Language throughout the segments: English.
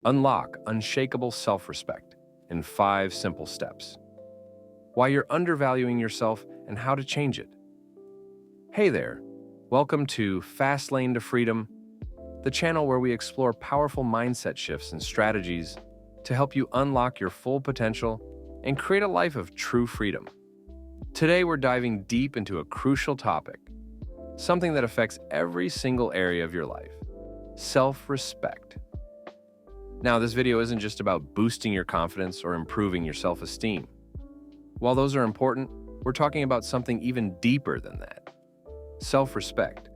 Unlock unshakable self-respect in 5 simple steps. Why you're undervaluing yourself and how to change it. Hey there, welcome to Fastlane to Freedom, the channel where we explore powerful mindset shifts and strategies to help you unlock your full potential and create a life of true freedom. Today we're diving deep into a crucial topic, something that affects every single area of your life: self-respect. Now, this video isn't just about boosting your confidence or improving your self-esteem. While those are important, we're talking about something even deeper than that: self-respect.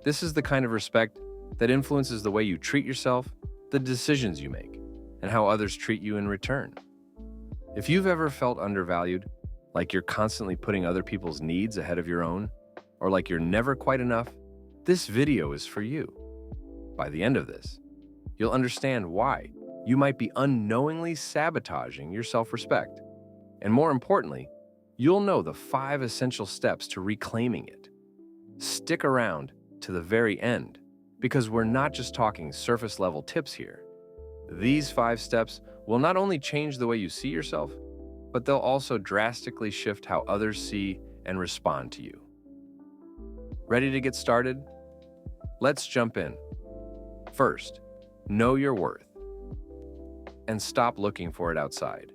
This is the kind of respect that influences the way you treat yourself, the decisions you make, and how others treat you in return. If you've ever felt undervalued, like you're constantly putting other people's needs ahead of your own, or like you're never quite enough, this video is for you. By the end of this, you'll understand why you might be unknowingly sabotaging your self-respect. And more importantly, you'll know the 5 essential steps to reclaiming it. Stick around to the very end, because we're not just talking surface-level tips here. These 5 steps will not only change the way you see yourself, but they'll also drastically shift how others see and respond to you. Ready to get started? Let's jump in. First, know your worth and stop looking for it outside.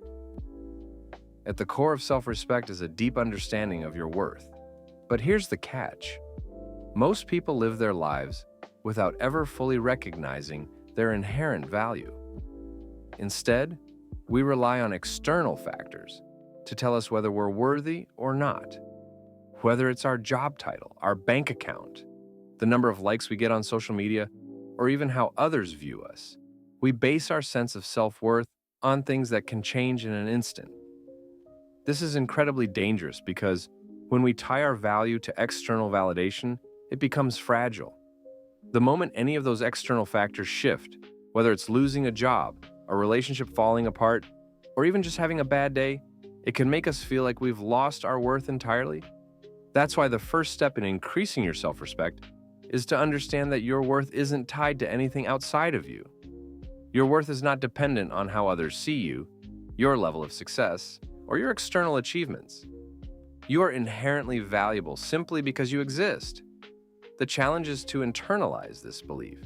At the core of self-respect is a deep understanding of your worth. But here's the catch. Most people live their lives without ever fully recognizing their inherent value. Instead, we rely on external factors to tell us whether we're worthy or not. Whether it's our job title, our bank account, the number of likes we get on social media, or even how others view us, we base our sense of self-worth on things that can change in an instant. This is incredibly dangerous because when we tie our value to external validation, it becomes fragile. The moment any of those external factors shift, whether it's losing a job, a relationship falling apart, or even just having a bad day, it can make us feel like we've lost our worth entirely. That's why the first step in increasing your self-respect is to understand that your worth isn't tied to anything outside of you. Your worth is not dependent on how others see you, your level of success, or your external achievements. You are inherently valuable simply because you exist. The challenge is to internalize this belief,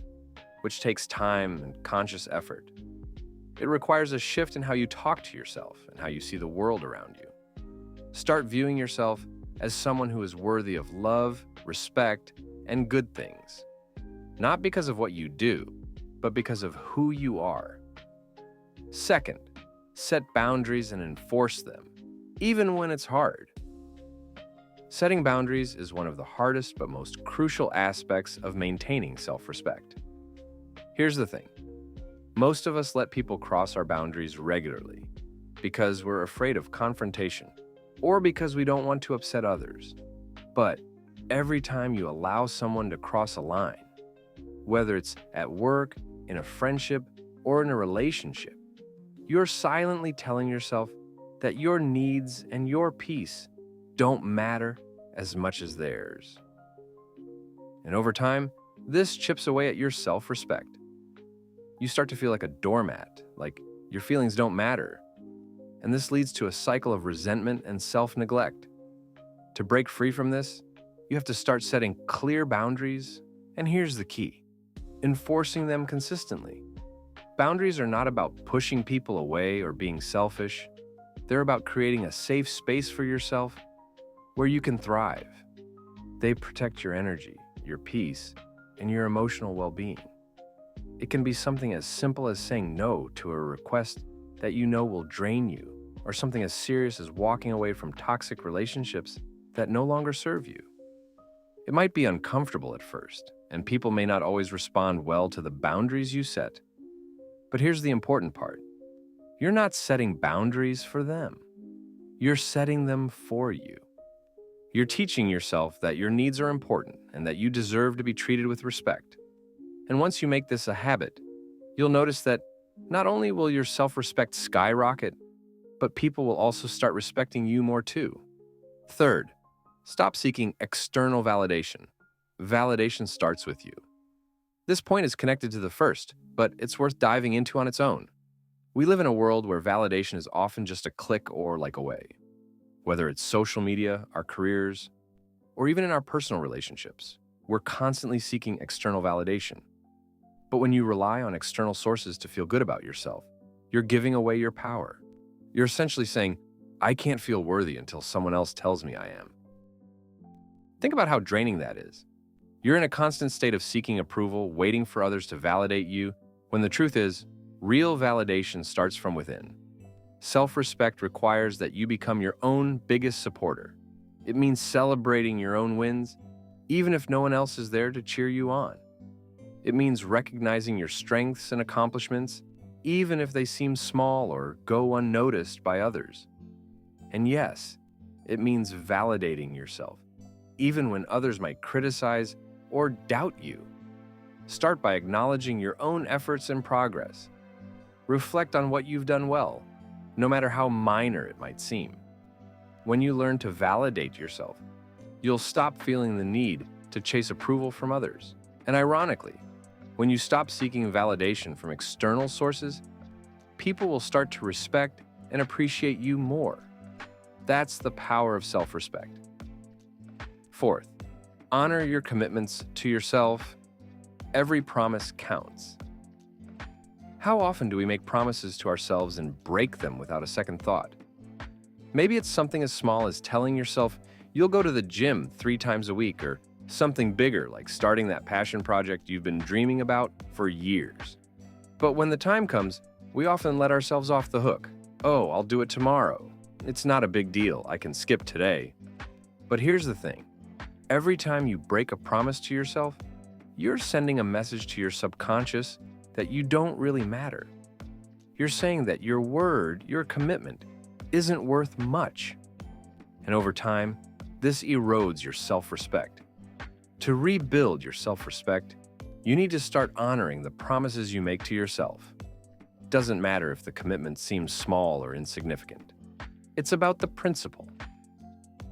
which takes time and conscious effort. It requires a shift in how you talk to yourself and how you see the world around you. Start viewing yourself as someone who is worthy of love, respect, and good things. Not because of what you do, but because of who you are. Second, set boundaries and enforce them, even when it's hard. Setting boundaries is one of the hardest but most crucial aspects of maintaining self-respect. Here's the thing. Most of us let people cross our boundaries regularly because we're afraid of confrontation or because we don't want to upset others. But every time you allow someone to cross a line, whether it's at work, in a friendship, or in a relationship, you're silently telling yourself that your needs and your peace don't matter as much as theirs. And over time, this chips away at your self-respect. You start to feel like a doormat, like your feelings don't matter. And this leads to a cycle of resentment and self-neglect. To break free from this, you have to start setting clear boundaries, and here's the key: enforcing them consistently. Boundaries are not about pushing people away or being selfish. They're about creating a safe space for yourself where you can thrive. They protect your energy, your peace, and your emotional well-being. It can be something as simple as saying no to a request that you know will drain you, or something as serious as walking away from toxic relationships that no longer serve you. It might be uncomfortable at first, and people may not always respond well to the boundaries you set. But here's the important part. You're not setting boundaries for them. You're setting them for you. You're teaching yourself that your needs are important and that you deserve to be treated with respect. And once you make this a habit, you'll notice that not only will your self-respect skyrocket, but people will also start respecting you more too. Third, stop seeking external validation. Validation starts with you. This point is connected to the first, but it's worth diving into on its own. We live in a world where validation is often just a click or like away. Whether it's social media, our careers, or even in our personal relationships, we're constantly seeking external validation. But when you rely on external sources to feel good about yourself, you're giving away your power. You're essentially saying, I can't feel worthy until someone else tells me I am. Think about how draining that is. You're in a constant state of seeking approval, waiting for others to validate you, when the truth is, real validation starts from within. Self-respect requires that you become your own biggest supporter. It means celebrating your own wins, even if no one else is there to cheer you on. It means recognizing your strengths and accomplishments, even if they seem small or go unnoticed by others. And yes, it means validating yourself, even when others might criticize or doubt you. Start by acknowledging your own efforts and progress. Reflect on what you've done well, no matter how minor it might seem. When you learn to validate yourself, you'll stop feeling the need to chase approval from others. And ironically, when you stop seeking validation from external sources, people will start to respect and appreciate you more. That's the power of self-respect. Fourth, honor your commitments to yourself. Every promise counts. How often do we make promises to ourselves and break them without a second thought? Maybe it's something as small as telling yourself you'll go to the gym 3 times a week, or something bigger like starting that passion project you've been dreaming about for years. But when the time comes, we often let ourselves off the hook. Oh, I'll do it tomorrow. It's not a big deal. I can skip today. But here's the thing. Every time you break a promise to yourself, you're sending a message to your subconscious that you don't really matter. You're saying that your word, your commitment, isn't worth much. And over time, this erodes your self-respect. To rebuild your self-respect, you need to start honoring the promises you make to yourself. It doesn't matter if the commitment seems small or insignificant. It's about the principle.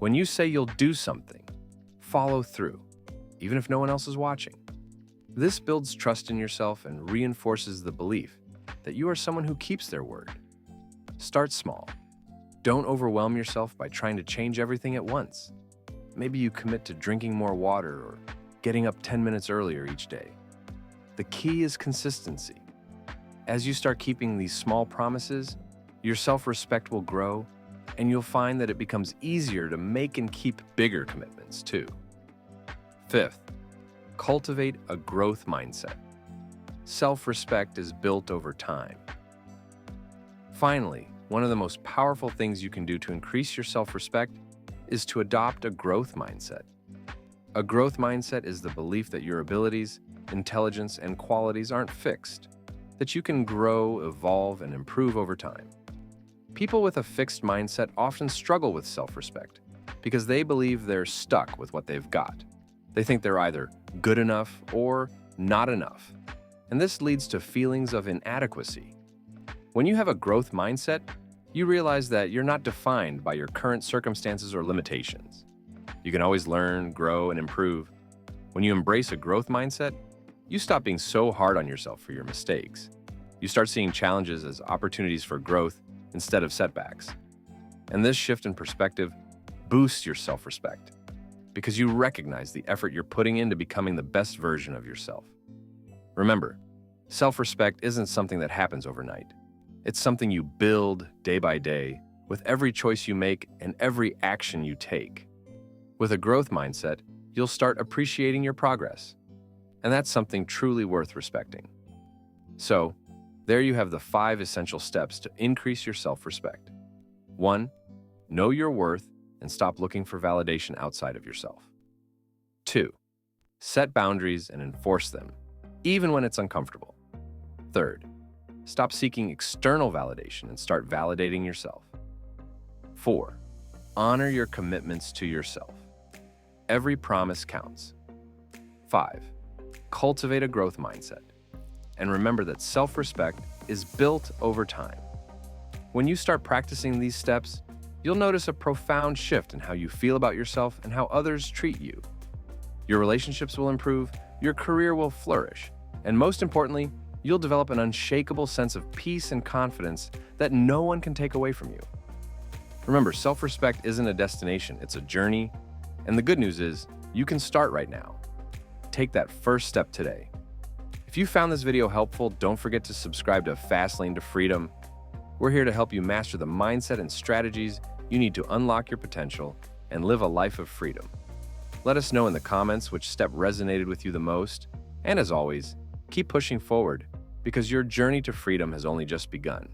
When you say you'll do something, follow through, even if no one else is watching. This builds trust in yourself and reinforces the belief that you are someone who keeps their word. Start small. Don't overwhelm yourself by trying to change everything at once. Maybe you commit to drinking more water or getting up 10 minutes earlier each day. The key is consistency. As you start keeping these small promises, your self-respect will grow, and you'll find that it becomes easier to make and keep bigger commitments too. Fifth, cultivate a growth mindset. Self-respect is built over time. Finally, one of the most powerful things you can do to increase your self-respect is to adopt a growth mindset. A growth mindset is the belief that your abilities, intelligence, and qualities aren't fixed, that you can grow, evolve, and improve over time. People with a fixed mindset often struggle with self-respect because they believe they're stuck with what they've got. They think they're either good enough or not enough, and this leads to feelings of inadequacy. When you have a growth mindset, you realize that you're not defined by your current circumstances or limitations. You can always learn, grow, and improve. When you embrace a growth mindset, you stop being so hard on yourself for your mistakes. You start seeing challenges as opportunities for growth instead of setbacks. And this shift in perspective boosts your self-respect because you recognize the effort you're putting into becoming the best version of yourself. Remember, self-respect isn't something that happens overnight. It's something you build day by day with every choice you make and every action you take. With a growth mindset, you'll start appreciating your progress. And that's something truly worth respecting. So, there you have the 5 essential steps to increase your self-respect. 1. Know your worth and stop looking for validation outside of yourself. 2. Set boundaries and enforce them, even when it's uncomfortable. 3. Stop seeking external validation and start validating yourself. 4. Honor your commitments to yourself. Every promise counts. 5. Cultivate a growth mindset. And remember that self-respect is built over time. When you start practicing these steps, you'll notice a profound shift in how you feel about yourself and how others treat you. Your relationships will improve, your career will flourish, And most importantly, you'll develop an unshakable sense of peace and confidence that no one can take away from you. Remember, self-respect isn't a destination, it's a journey. And the good news is, you can start right now. Take that first step today. If you found this video helpful, don't forget to subscribe to Fastlane to Freedom. We're here to help you master the mindset and strategies you need to unlock your potential and live a life of freedom. Let us know in the comments which step resonated with you the most. And as always, keep pushing forward because your journey to freedom has only just begun.